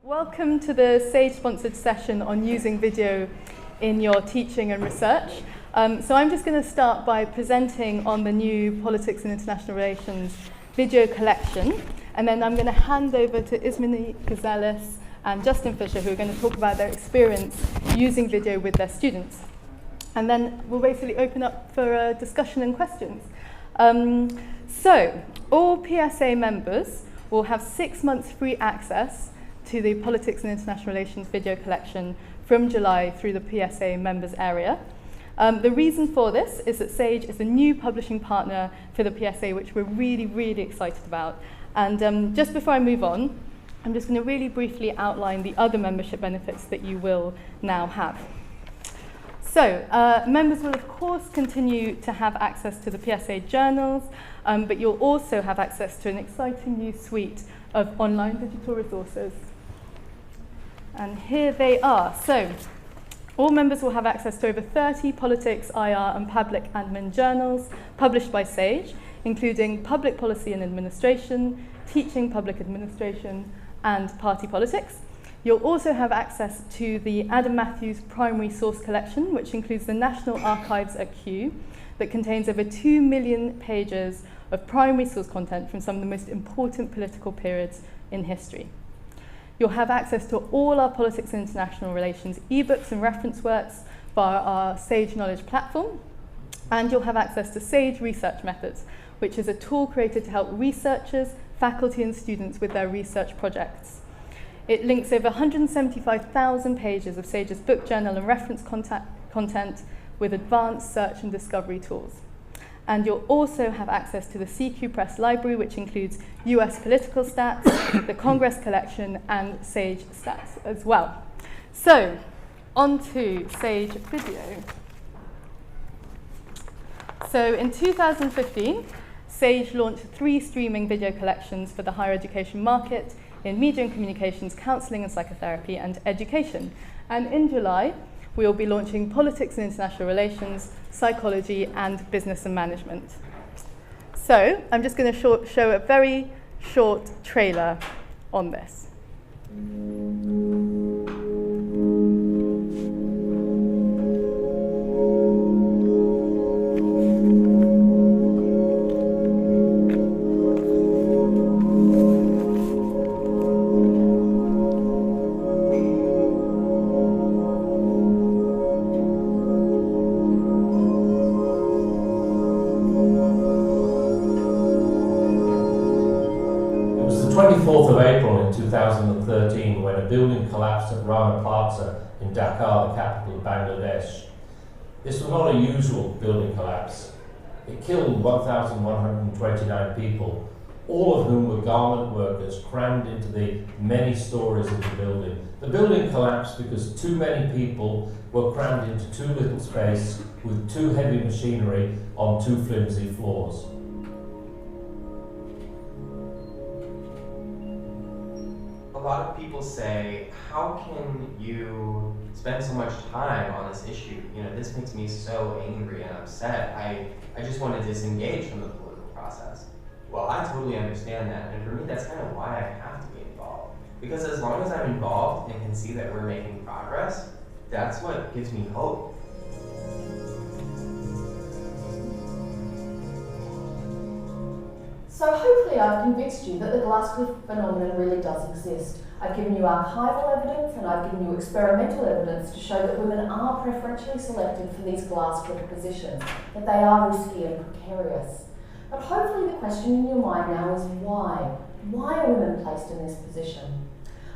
Welcome to the SAGE-sponsored session on using video in your teaching and research. So I'm just going to start by presenting on the new Politics and International Relations video collection, and then I'm going to hand over to Ismene, Gizelis and Justin Fisher, who are going to talk about their experience using video with their students. And then we'll basically open up for discussion and questions. So all PSA members will have 6 months free access to the Politics and International Relations video collection from July through the PSA members area. The reason for this is that SAGE is a new publishing partner for the PSA, which we're really excited about. And just before I move on, I'm just going to really briefly outline the other membership benefits that you will now have. So, members will of course continue to have access to the PSA journals, but you'll also have access to an exciting new suite of online digital resources. And here they are. So, all members will have access to over 30 politics, IR and public admin journals published by SAGE, including Public Policy and Administration, Teaching Public Administration, and Party Politics. You'll also have access to the Adam Matthews Primary Source Collection, which includes the National Archives at Kew, that contains over 2 million pages of primary source content from some of the most important political periods in history. You'll have access to all our Politics and International Relations ebooks and reference works via our SAGE Knowledge platform. And you'll have access to SAGE Research Methods, which is a tool created to help researchers, faculty and students with their research projects. It links over 175,000 pages of SAGE's book, journal and reference content with advanced search and discovery tools. And you'll also have access to the CQ Press library, which includes US political stats, the Congress collection, and SAGE stats as well. So, on to SAGE video. So, in 2015, SAGE launched 3 streaming video collections for the higher education market in media and communications, counselling and psychotherapy, and education. And in July, we will be launching Politics and International Relations, Psychology, and Business and Management. So, I'm just going to show a very short trailer on this. Of April in 2013, when a building collapsed at Rana Plaza in Dhaka, the capital of Bangladesh. This was not a usual building collapse. It killed 1,129 people, all of whom were garment workers crammed into the many stories of the building. The building collapsed because too many people were crammed into too little space with too heavy machinery on too flimsy floors. A lot of people say, how can you spend so much time on this issue? You know, this makes me so angry and upset. I just want to disengage from the political process. Well, I totally understand that, and for me, that's kind of why I have to be involved. Because as long as I'm involved and can see that we're making progress, that's what gives me hope. So hopefully I've convinced you that the glass cliff phenomenon really does exist. I've given you archival evidence and I've given you experimental evidence to show that women are preferentially selected for these glass cliff positions, that they are risky and precarious. But hopefully the question in your mind now is why? Why are women placed in this position?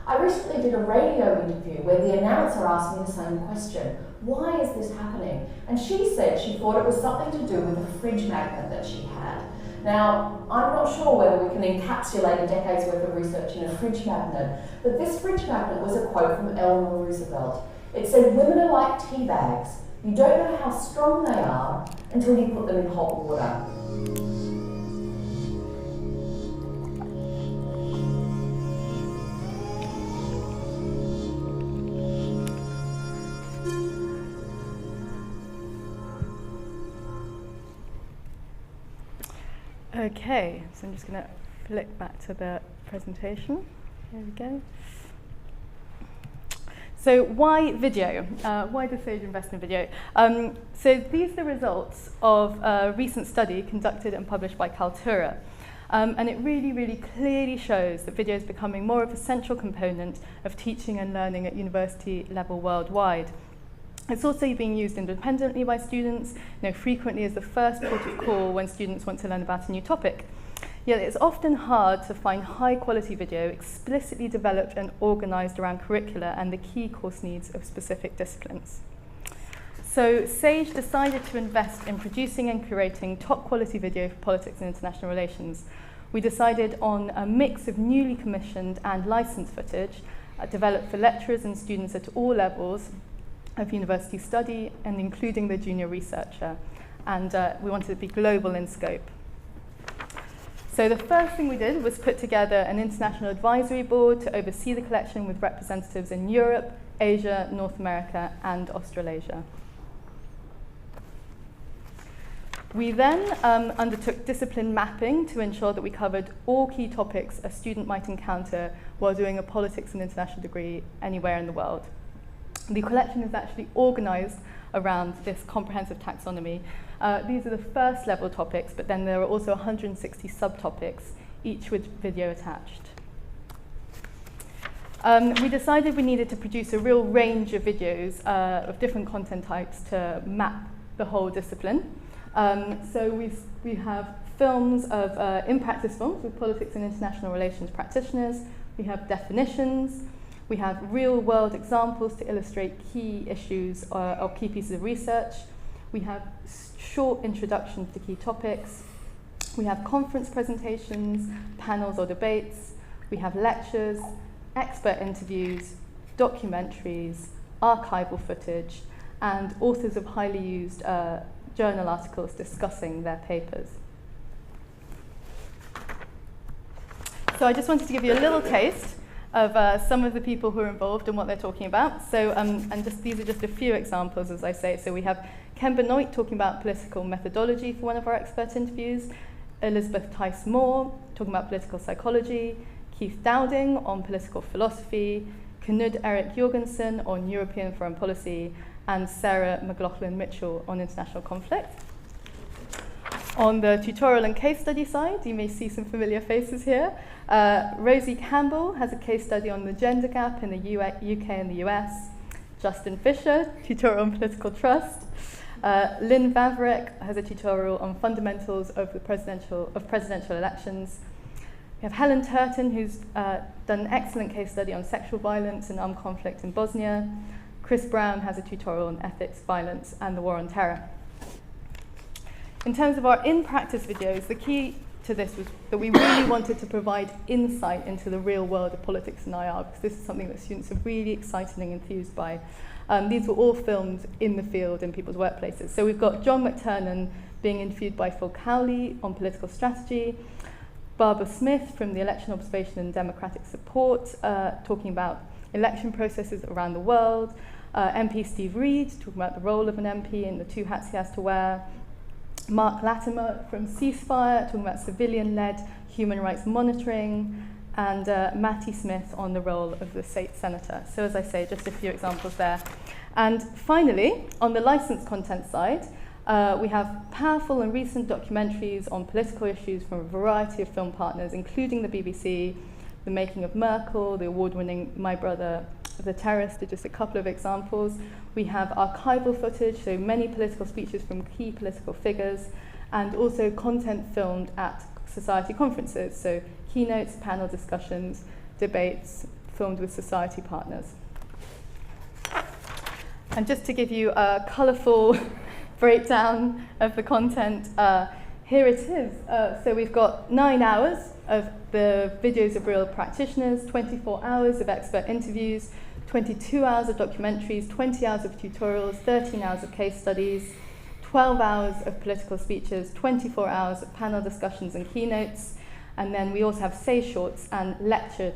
I recently did a radio interview where the announcer asked me the same question. Why is this happening? And she said she thought it was something to do with a fridge magnet that she had. Now, I'm not sure whether we can encapsulate a decade's worth of research in a fridge magnet, but this fridge magnet was a quote from Eleanor Roosevelt. It said, "Women are like tea bags. You don't know how strong they are until you put them in hot water." Okay, so I'm just going to flick back to the presentation. Here we go. So why video? Why does Sage invest in video? So these are the results of a recent study conducted and published by Kaltura. And it really, really clearly shows that video is becoming more of a central component of teaching and learning at university level worldwide. It's also being used independently by students, frequently as the first port of call when students want to learn about a new topic. Yet it's often hard to find high-quality video explicitly developed and organised around curricula and the key course needs of specific disciplines. So Sage decided to invest in producing and curating top-quality video for politics and international relations. We decided on a mix of newly commissioned and licensed footage developed for lecturers and students at all levels of university study and including the junior researcher. And we wanted it to be global in scope. So the first thing we did was put together an international advisory board to oversee the collection with representatives in Europe, Asia, North America, and Australasia. We then undertook discipline mapping to ensure that we covered all key topics a student might encounter while doing a politics and international degree anywhere in the world. The collection is actually organised around this comprehensive taxonomy. These are the first level topics, but then there are also 160 subtopics, each with video attached. We decided we needed to produce a real range of videos of different content types to map the whole discipline. So we have films of in-practice films with politics and international relations practitioners. We have definitions. We have real-world examples to illustrate key issues or key pieces of research. We have short introductions to key topics. We have conference presentations, panels or debates. We have lectures, expert interviews, documentaries, archival footage, and authors of highly used journal articles discussing their papers. So I just wanted to give you a little taste of some of the people who are involved and what they're talking about. So, these are just a few examples, as I say. So we have Ken Benoit talking about political methodology for one of our expert interviews, Elizabeth Tice-Moore talking about political psychology, Keith Dowding on political philosophy, Knud Erik Jorgensen on European foreign policy, and Sarah McLaughlin-Mitchell on international conflict. On the tutorial and case study side, you may see some familiar faces here. Rosie Campbell has a case study on the gender gap in the UK and the US. Justin Fisher, tutorial on political trust. Lynn Vavrek has a tutorial on fundamentals of presidential elections. We have Helen Turton, who's done an excellent case study on sexual violence and armed conflict in Bosnia. Chris Brown has a tutorial on ethics, violence, and the war on terror. In terms of our in-practice videos, the key to this was that we really wanted to provide insight into the real world of politics and IR, because this is something that students are really excited and enthused by. These were all filmed in the field in people's workplaces. So we've got John McTernan being interviewed by Phil Cowley on political strategy, Barbara Smith from the Election Observation and Democratic Support talking about election processes around the world, MP Steve Reed talking about the role of an MP and the two hats he has to wear, Mark Latimer from Ceasefire talking about civilian-led human rights monitoring, and Matty Smith on the role of the state senator. So as I say, just a few examples there. And finally, on the licensed content side, we have powerful and recent documentaries on political issues from a variety of film partners, including the BBC, The Making of Merkel, the award-winning My Brother, the Terrorist, are just a couple of examples. We have archival footage, so many political speeches from key political figures, and also content filmed at society conferences, so keynotes, panel discussions, debates filmed with society partners. And just to give you a colourful breakdown of the content, here it is. So we've got 9 hours of the videos of real practitioners, 24 hours of expert interviews, 22 hours of documentaries, 20 hours of tutorials, 13 hours of case studies, 12 hours of political speeches, 24 hours of panel discussions and keynotes, and then we also have say shorts and lecture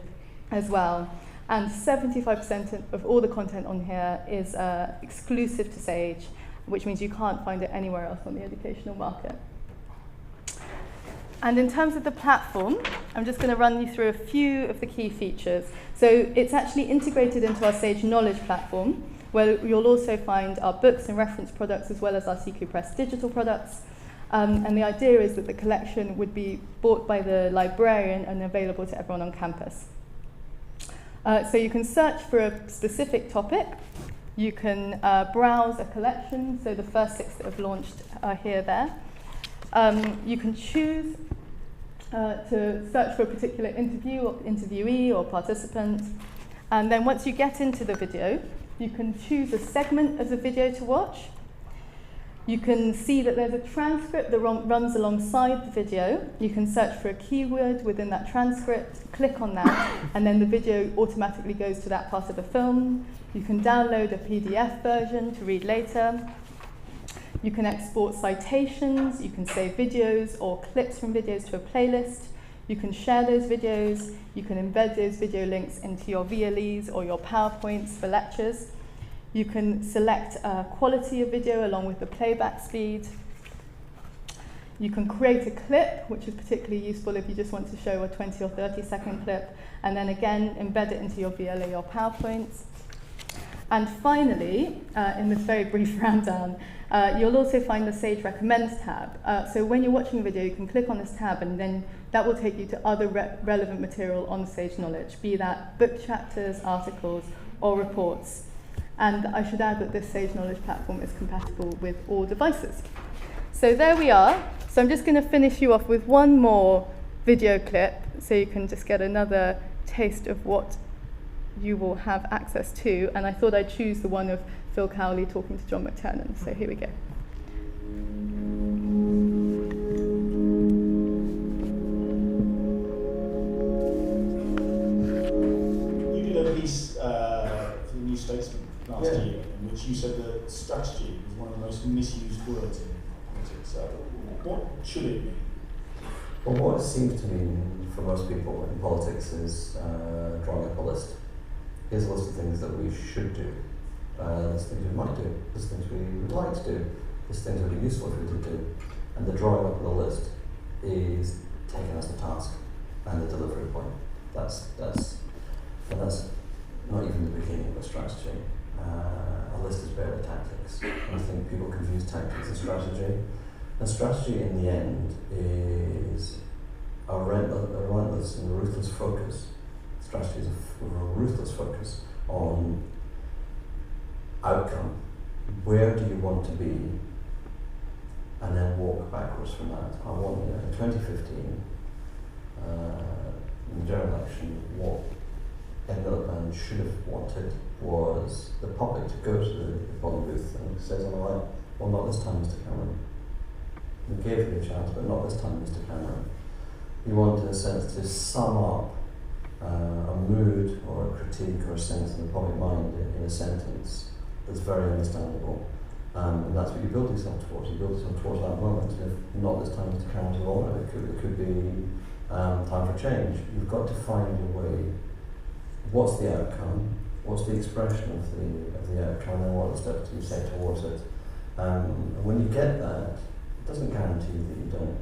as well. And 75% of all the content on here is exclusive to Sage, which means you can't find it anywhere else on the educational market. And in terms of the platform, I'm just going to run you through a few of the key features. So it's actually integrated into our Sage Knowledge platform, where you'll also find our books and reference products as well as our CQ Press digital products. And the idea is that the collection would be bought by the librarian and available to everyone on campus. So you can search for a specific topic. You can browse a collection, so the first 6 that have launched are here there. You can choose to search for a particular interviewee or participant. And then once you get into the video, you can choose a segment of the video to watch. You can see that there's a transcript that runs alongside the video. You can search for a keyword within that transcript, click on that, and then the video automatically goes to that part of the film. You can download a PDF version to read later. You can export citations, you can save videos or clips from videos to a playlist. You can share those videos, you can embed those video links into your VLEs or your PowerPoints for lectures. You can select quality of video along with the playback speed. You can create a clip, which is particularly useful if you just want to show a 20 or 30-second clip, and then again embed it into your VLE or PowerPoints. And finally, in this very brief rundown, you'll also find the Sage Recommends tab. So when you're watching a video, you can click on this tab, and then that will take you to other relevant material on Sage Knowledge, be that book chapters, articles, or reports. And I should add that this Sage Knowledge platform is compatible with all devices. So there we are. So I'm just going to finish you off with one more video clip, so you can just get another taste of what you will have access to. And I thought I'd choose the one of Phil Cowley talking to John McTernan. So here we go. You did a piece for the New Statesman last year, in which you said that strategy was one of the most misused words in politics. What should it be? Well, what it seems to mean for most people in politics is drawing up a list. Here's a list of things that we should do. There's things we might do. There's things we would like to do. There's things that would be useful for you to do. And the drawing up of the list is taken as the task and the delivery point. That's not even the beginning of a strategy. A list is barely tactics. I think people confuse tactics and strategy. And strategy in the end is a relentless and ruthless focus. Strategy is a ruthless focus on outcome. Where do you want to be? And then walk backwards from that. I want, in 2015, in the general election, what Ed Miliband should have wanted was the public to go to the polling booth and say on the right, well, not this time, Mr. Cameron. We gave you a chance, but not this time, Mr. Cameron. You wanted, in a sense, to sum up a mood or a critique or a sense in the public mind in a sentence that's very understandable. And that's what you build yourself towards. You build yourself towards that moment. If not this time, Mr. Cameron's wrong, it could be time for change. You've got to find your way. What's the outcome? What's the expression of the outcome, and what are the steps you take towards it? And when you get that, it doesn't guarantee that you don't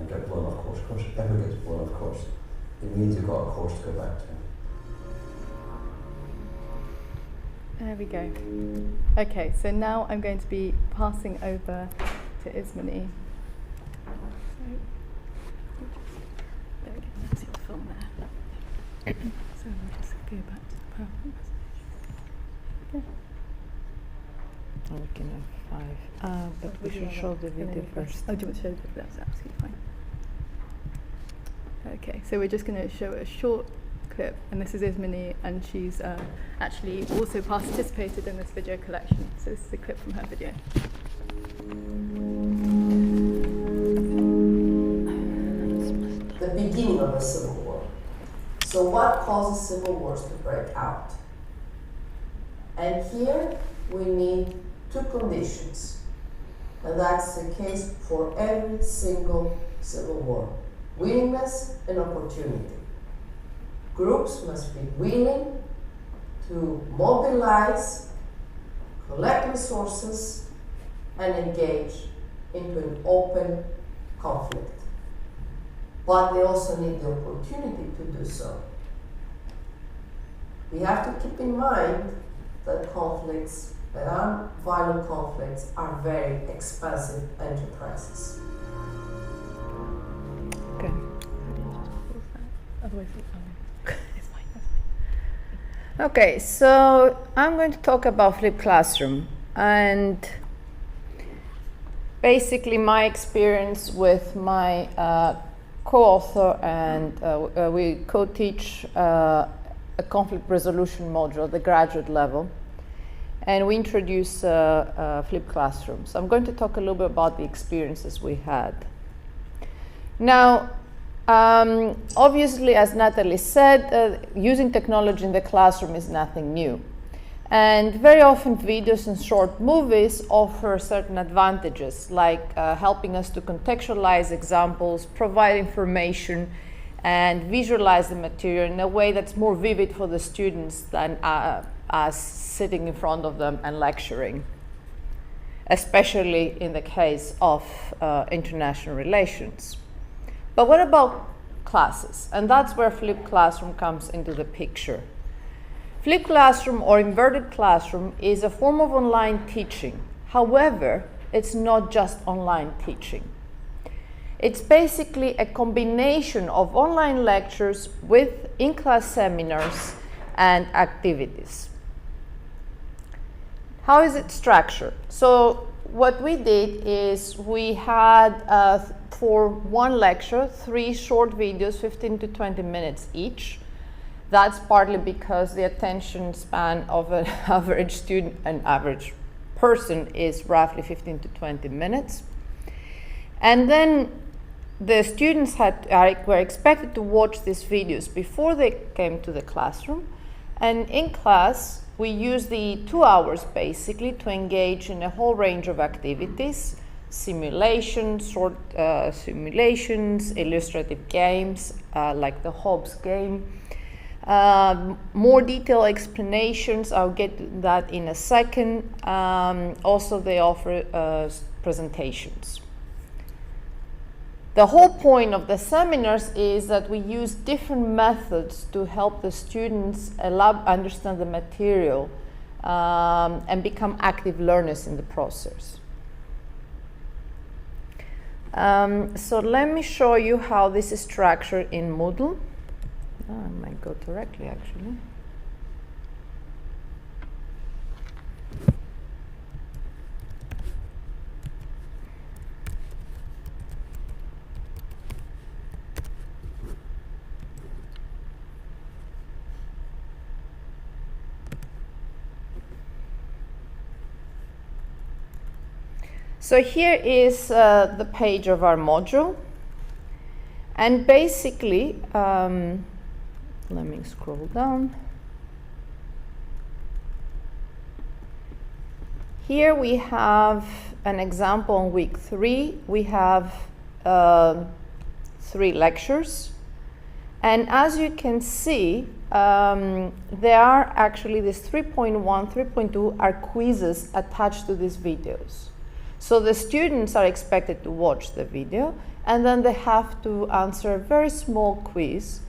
get blown off course. Of course, if ever gets blown off course, it means you've got a course to go back to. There we go. Okay, so now I'm going to be passing over to Ismene. There we go, that's your film there. So we'll just go back to the PowerPoint presentation. Okay. Oh, we can have 5. But we should show the video first. Oh, do you want to show the video? That's absolutely fine. Okay, so we're just going to show a short clip, and this is Ismene, and she's actually also participated in this video collection. So this is a clip from her video. The beginning of a civil war. So what causes civil wars to break out? And here we need 2 conditions. And that's the case for every single civil war. Willingness and opportunity. Groups must be willing to mobilize, collect resources, and engage into an open conflict. but they also need the opportunity to do so. We have to keep in mind that conflicts, that violent conflicts, are very expensive enterprises. Okay. Okay, so I'm going to talk about flipped classroom and basically my experience with my co-author, and we co-teach a conflict resolution module at the graduate level, and we introduce flipped classrooms. So I'm going to talk a little bit about the experiences we had. Now, obviously, as Natalie said, using technology in the classroom is nothing new. And very often videos and short movies offer certain advantages, like helping us to contextualize examples, provide information, and visualize the material in a way that's more vivid for the students than us sitting in front of them and lecturing, especially in the case of international relations. But what about classes? And that's where flipped classroom comes into the picture. Flipped classroom or inverted classroom is a form of online teaching. However, it's not just online teaching. It's basically a combination of online lectures with in-class seminars and activities. How is it structured? So what we did is we had for one lecture 3 short videos, 15 to 20 minutes each. That's partly because the attention span of an average student, an average person, is roughly 15 to 20 minutes. And then the students were expected to watch these videos before they came to the classroom. And in class, we use the 2 hours basically to engage in a whole range of activities: simulations, short simulations, illustrative games like the Hobbes game, more detailed explanations. I'll get to that in a second. Also, they offer presentations. The whole point of the seminars is that we use different methods to help the students understand the material and become active learners in the process. So let me show you how this is structured in Moodle. I might go directly, actually. So here is the page of our module, and basically, let me scroll down. Here we have an example on week 3. We have 3 lectures, and as you can see, there are actually this 3.1, 3.2 are quizzes attached to these videos. So the students are expected to watch the video, and then they have to answer a very small quiz.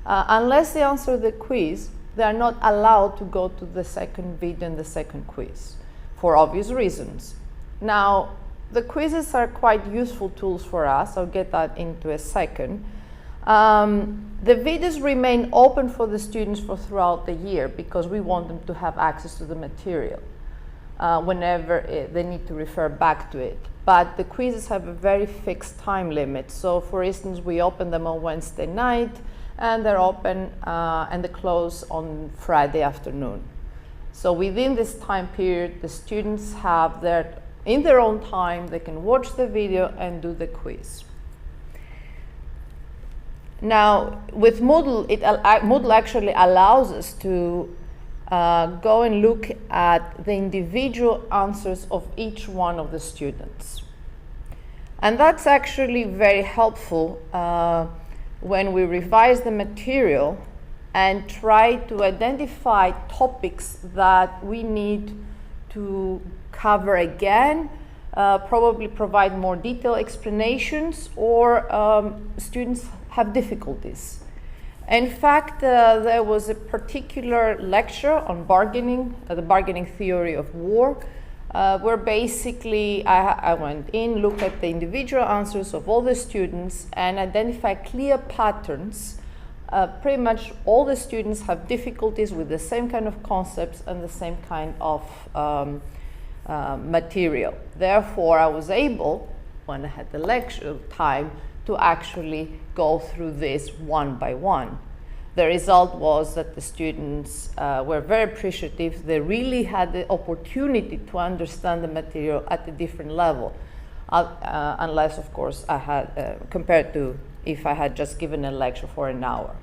Unless they answer the quiz, they are not allowed to go to the second video and the second quiz, for obvious reasons. Now, the quizzes are quite useful tools for us. I'll get that into a second. The videos remain open for the students for throughout the year because we want them to have access to the material whenever they need to refer back to it. But the quizzes have a very fixed time limit. So for instance, we open them on Wednesday night, and they're open and they close on Friday afternoon. So within this time period, the students have in their own time, they can watch the video and do the quiz. Now, with Moodle, Moodle actually allows us to go and look at the individual answers of each one of the students. And that's actually very helpful when we revise the material and try to identify topics that we need to cover again probably provide more detailed explanations, or students have difficulties. In fact, there was a particular lecture on bargaining, the bargaining theory of war, where basically I went in, looked at the individual answers of all the students, and identified clear patterns. Pretty much all the students have difficulties with the same kind of concepts and the same kind of material. Therefore, I was able, when I had the lecture time, to actually go through this one by one. The result was that the students were very appreciative. They really had the opportunity to understand the material at a different level, unless, of course, I had, compared to if I had just given a lecture for an hour.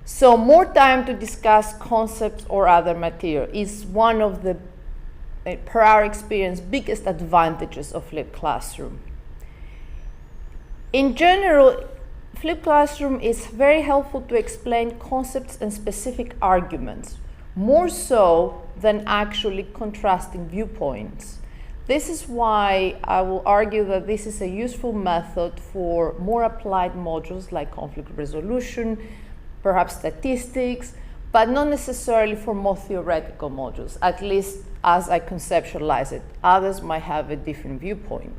So more time to discuss concepts or other material is one of the, per our experience, biggest advantages of flipped classroom. In general, flipped classroom is very helpful to explain concepts and specific arguments, more so than actually contrasting viewpoints. This is why I will argue that this is a useful method for more applied modules like conflict resolution, perhaps statistics, but not necessarily for more theoretical modules, at least as I conceptualize it. Others might have a different viewpoint.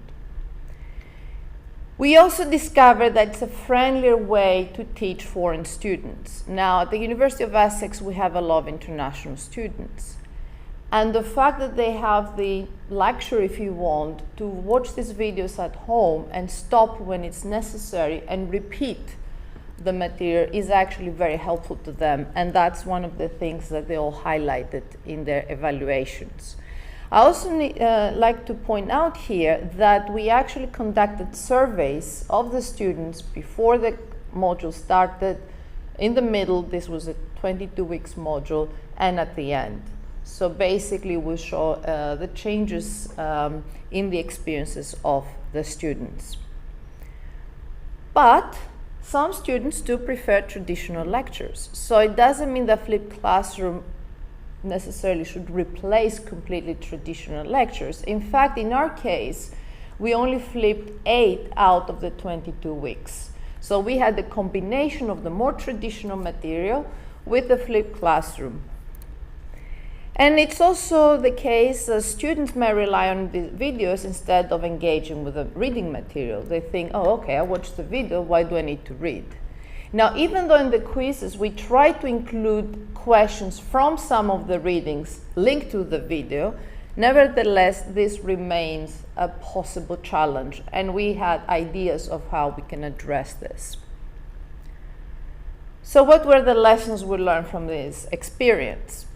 We also discovered that it's a friendlier way to teach foreign students. Now, at the University of Essex, we have a lot of international students. And the fact that they have the luxury, if you want, to watch these videos at home and stop when it's necessary and repeat the material is actually very helpful to them. And that's one of the things that they all highlighted in their evaluations. I also like to point out here that we actually conducted surveys of the students before the module started, in the middle, this was a 22 weeks module, and at the end. So basically we show the changes in the experiences of the students. But some students do prefer traditional lectures. So it doesn't mean that flipped classroom necessarily should replace completely traditional lectures. In fact, in our case, we only flipped 8 out of the 22 weeks. So we had the combination of the more traditional material with the flipped classroom. And it's also the case that students may rely on the videos instead of engaging with the reading material. They think, oh, okay, I watched the video, why do I need to read? Now, even though in the quizzes we try to include questions from some of the readings linked to the video, nevertheless, this remains a possible challenge, and we had ideas of how we can address this. So what were the lessons we learned from this experience?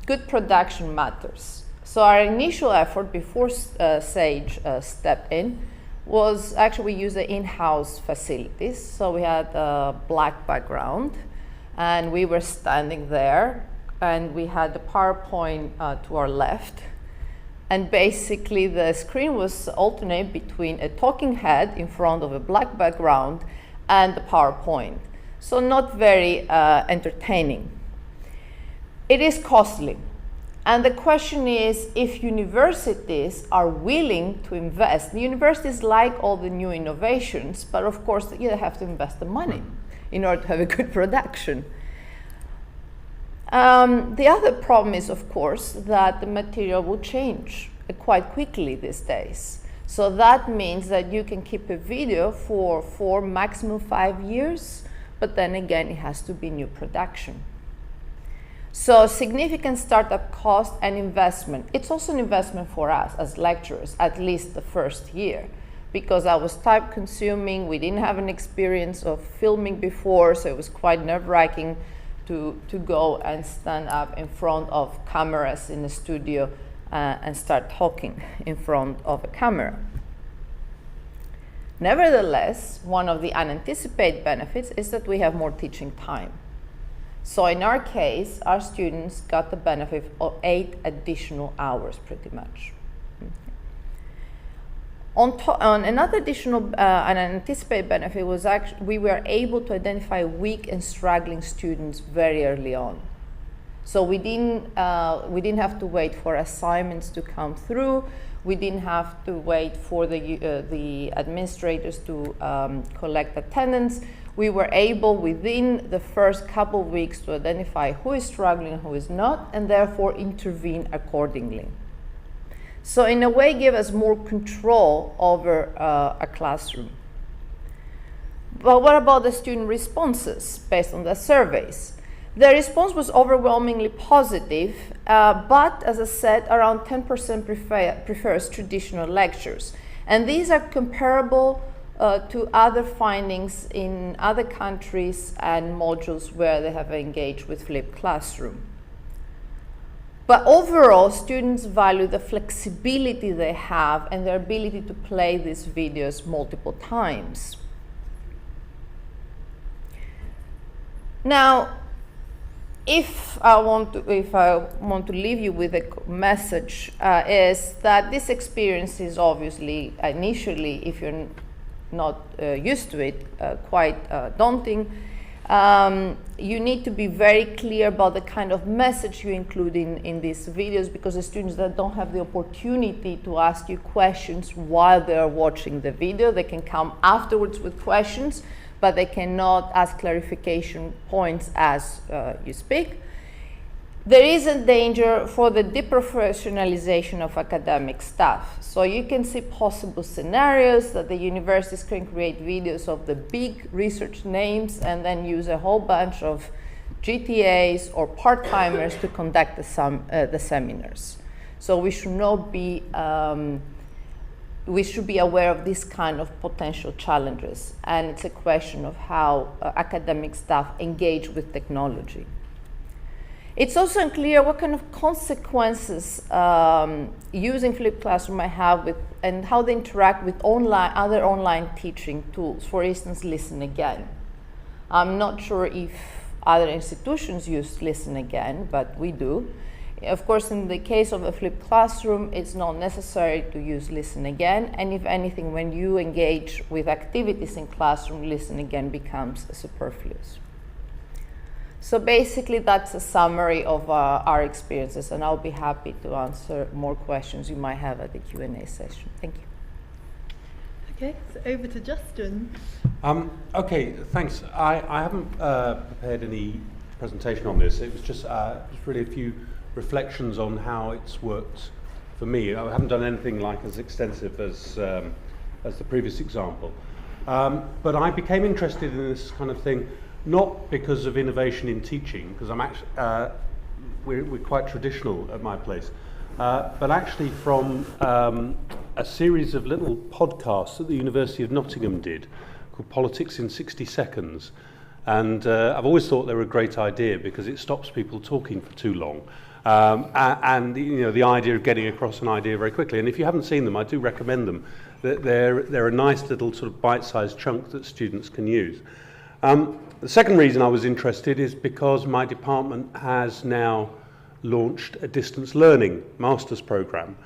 Good production matters. So our initial effort before Sage stepped in was actually we used the in-house facilities. So we had a black background and we were standing there and we had the PowerPoint to our left. And basically the screen was alternate between a talking head in front of a black background and the PowerPoint. So not very entertaining. It is costly. And the question is if universities are willing to invest. The universities like all the new innovations, but of course you have to invest the money in order to have a good production. The other problem is, of course, that the material will change quite quickly these days. So that means that you can keep a video for maximum 5 years, but then again it has to be new production. So significant startup cost and investment. It's also an investment for us as lecturers, at least the first year, because I was time consuming, we didn't have an experience of filming before, so it was quite nerve-wracking to go and stand up in front of cameras in the studio and start talking in front of a camera. Nevertheless, one of the unanticipated benefits is that we have more teaching time. So in our case, our students got the benefit of 8 additional hours, pretty much. On another additional unanticipated benefit was actually we were able to identify weak and struggling students very early on. So we didn't have to wait for assignments to come through. We didn't have to wait for the administrators to collect attendance. We were able, within the first couple of weeks, to identify who is struggling and who is not, and therefore intervene accordingly. So in a way, give us more control over a classroom. But what about the student responses based on the surveys? The response was overwhelmingly positive, but as I said, around 10% prefers traditional lectures. And these are comparable to other findings in other countries and modules where they have engaged with flipped classroom. But overall, students value the flexibility they have and their ability to play these videos multiple times. Now, if I want to leave you with a message, is that this experience is obviously, initially, if you're not used to it, quite daunting. You need to be very clear about the kind of message you include in these videos, because the students that don't have the opportunity to ask you questions while they're watching the video, they can come afterwards with questions, but they cannot ask clarification points as you speak. There is a danger for the deprofessionalization of academic staff. So you can see possible scenarios that the universities can create videos of the big research names and then use a whole bunch of GTAs or part-timers to conduct the seminars. So we should not be we should be aware of this kind of potential challenges, and it's a question of how academic staff engage with technology. It's also unclear what kind of consequences using flipped classroom might have with, and how they interact with other online teaching tools, for instance, Listen Again. I'm not sure if other institutions use Listen Again, but we do. Of course, in the case of a flipped classroom, it's not necessary to use Listen Again, and if anything, when you engage with activities in classroom, Listen Again becomes superfluous. So basically, that's a summary of our experiences, and I'll be happy to answer more questions you might have at the Q&A session. Thank you. Okay, so over to Justin. Okay, thanks. I haven't prepared any presentation on this. It was just really a few reflections on how it's worked for me. I haven't done anything like as extensive as the previous example. But I became interested in this kind of thing not because of innovation in teaching, because I'm actually we're quite traditional at my place, but actually from a series of little podcasts that the University of Nottingham did called Politics in 60 Seconds. And I've always thought they were a great idea because it stops people talking for too long. And you know, the idea of getting across an idea very quickly. And if you haven't seen them, I do recommend them. They're a nice little sort of bite-sized chunk that students can use. The second reason I was interested is because my department has now launched a distance learning master's program,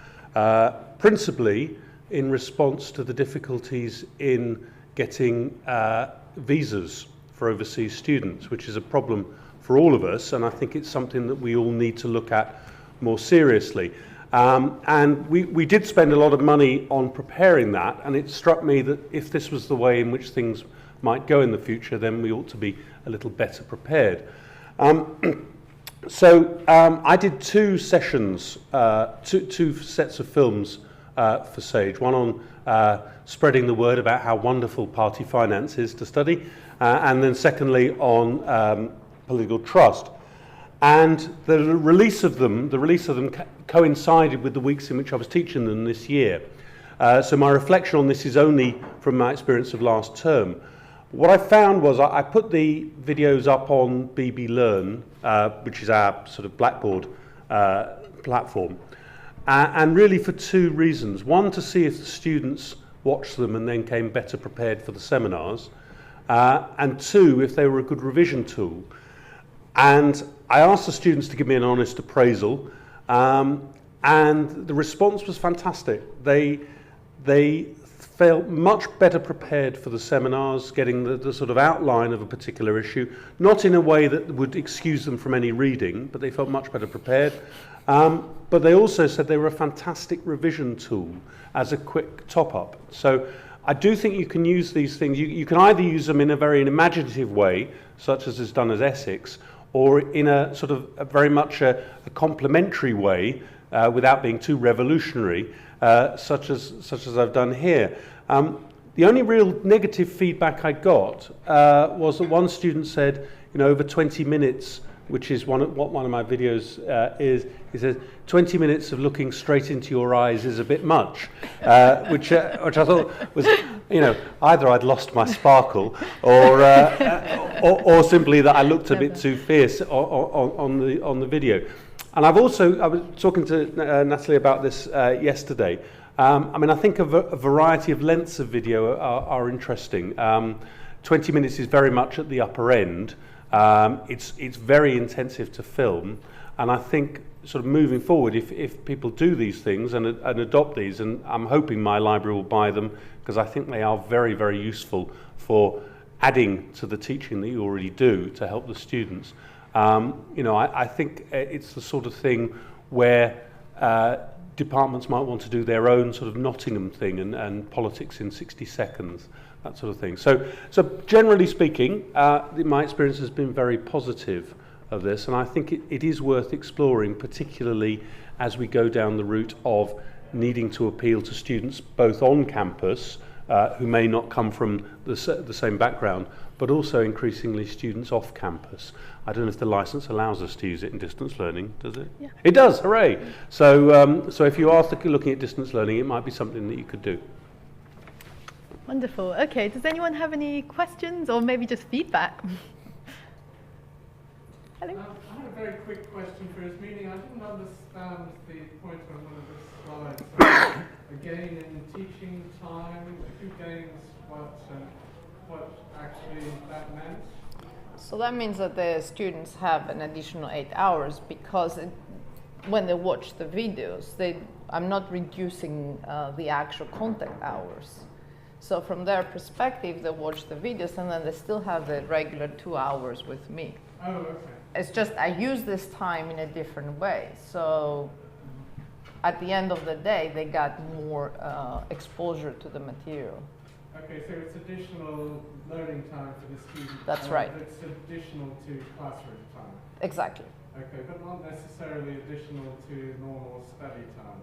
principally in response to the difficulties in getting visas for overseas students, which is a problem for all of us, and I think it's something that we all need to look at more seriously. And we did spend a lot of money on preparing that, and it struck me that if this was the way in which things might go in the future, then we ought to be a little better prepared. So I did two sessions, two sets of films for SAGE, one on spreading the word about how wonderful party finance is to study, and then secondly on political trust. And the release of them coincided with the weeks in which I was teaching them this year. So my reflection on this is only from my experience of last term. What I found was I put the videos up on BB Learn, which is our sort of Blackboard platform, and really for two reasons. One, to see if the students watched them and then came better prepared for the seminars, and two, if they were a good revision tool. And I asked the students to give me an honest appraisal, and the response was fantastic. They felt much better prepared for the seminars, getting the sort of outline of a particular issue, not in a way that would excuse them from any reading, but they felt much better prepared. But they also said they were a fantastic revision tool as a quick top-up. So I do think you can use these things. You can either use them in a very imaginative way, such as is done as Essex, or in a sort of very much a complementary way, without being too revolutionary, such as I've done here. The only real negative feedback I got was that one student said, over 20 minutes, which is what one of my videos is, he says, 20 minutes of looking straight into your eyes is a bit much, which I thought was, either I'd lost my sparkle or simply that I looked a bit too fierce on the video. And I was talking to Natalie about this yesterday. I think a variety of lengths of video are interesting. 20 minutes is very much at the upper end. It's very intensive to film, and I think sort of moving forward, if people do these things and adopt these, and I'm hoping my library will buy them because I think they are very, very useful for adding to the teaching that you already do to help the students. I think it's the sort of thing where departments might want to do their own sort of Nottingham thing and politics in 60 seconds, that sort of thing. So generally speaking, my experience has been very positive of this, and I think it is worth exploring, particularly as we go down the route of needing to appeal to students both on campus who may not come from the same background, but also increasingly students off campus. I don't know if the license allows us to use it in distance learning, does it? Yeah. It does, hooray! So if you are looking at distance learning, it might be something that you could do. Wonderful. Okay, does anyone have any questions or maybe just feedback? Hello? I had a very quick question for Ismene. I didn't understand the point on one of the slides. A gain in teaching time, who gains what actually that meant? So that means that the students have an additional 8 hours because when they watch the videos, I'm not reducing the actual contact hours. So from their perspective, they watch the videos and then they still have the regular 2 hours with me. Oh, okay. It's just I use this time in a different way. So at the end of the day, they got more exposure to the material. Okay, so it's additional learning time for the student. That's right. It's additional to classroom time. Exactly. Okay, but not necessarily additional to normal study time.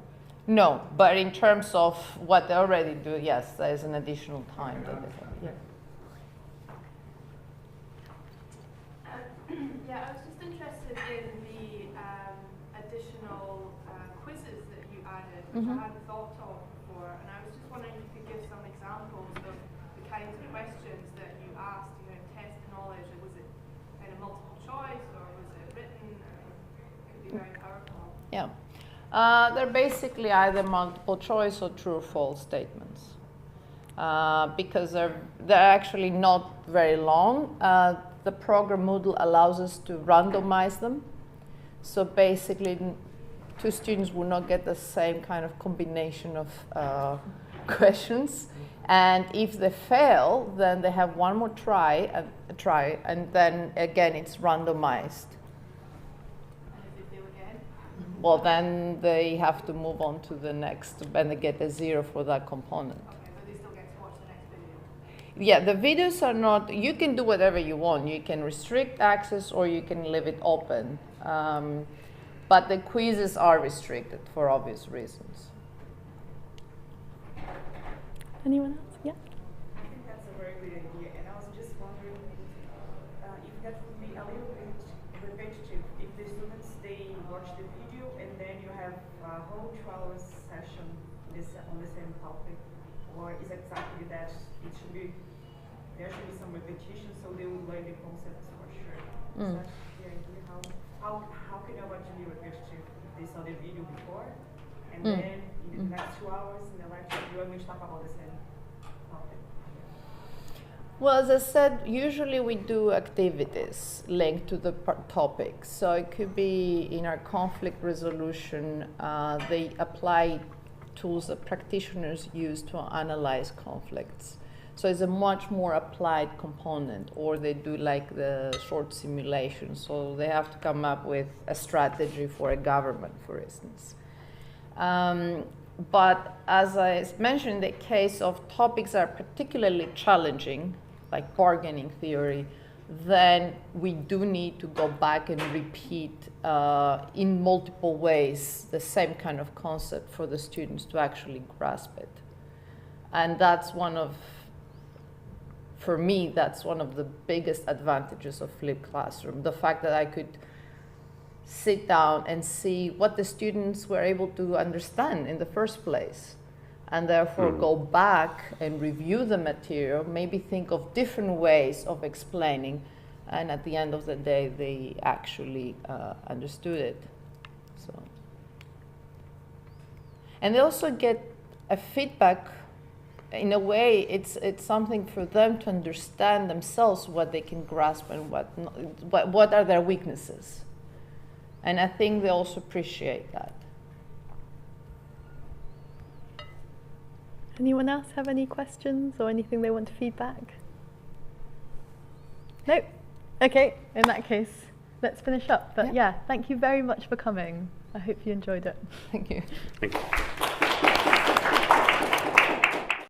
No, but in terms of what they already do, yes, there is an additional time that they have. Yeah. Yeah, I was just interested in the additional quizzes that you added, which I hadn't thought of before, and I was just wondering if you could give some examples of the kinds of questions that you asked, test the knowledge. Was it kind of multiple choice, or was it written? It could be very powerful. Yeah. They're basically either multiple choice or true or false statements. Because they're actually not very long. The program Moodle allows us to randomize them. So basically, two students will not get the same kind of combination of questions. And if they fail, then they have one more try, and then again it's randomized. Well, then they have to move on to the next, and they get a 0 for that component. Okay, but they still get to watch the next video. Yeah, the videos are not, you can do whatever you want. You can restrict access or you can leave it open. But the quizzes are restricted for obvious reasons. Anyone else? Yeah? I think that's a very good idea. And I was just wondering if that would be a little bit repetitive. If the students, they watch the video and then you have a whole 2-hour session on the same topic, or is exactly that it should be, there should be some repetition so they would learn the concepts for sure. Is that the idea? How can you avoid to be repetitive if they saw the video before and then in the next 2 hours in the lecture you are going to talk about the same topic? Well, as I said, usually we do activities linked to the topic. So it could be in our conflict resolution, they apply tools that practitioners use to analyze conflicts. So it's a much more applied component, or they do like the short simulation. So they have to come up with a strategy for a government, for instance. But as I mentioned, in the case of topics that are particularly challenging, like bargaining theory, then we do need to go back and repeat in multiple ways the same kind of concept for the students to actually grasp it. And that's for me, that's one of the biggest advantages of flipped classroom, the fact that I could sit down and see what the students were able to understand in the first place, and therefore go back and review the material, maybe think of different ways of explaining, and at the end of the day, they actually understood it. So, and they also get a feedback. In a way, it's something for them to understand themselves what they can grasp and what are their weaknesses. And I think they also appreciate that. Anyone else have any questions or anything they want to feedback? No? Okay, in that case, let's finish up. But yeah, thank you very much for coming. I hope you enjoyed it. Thank you. Thank you.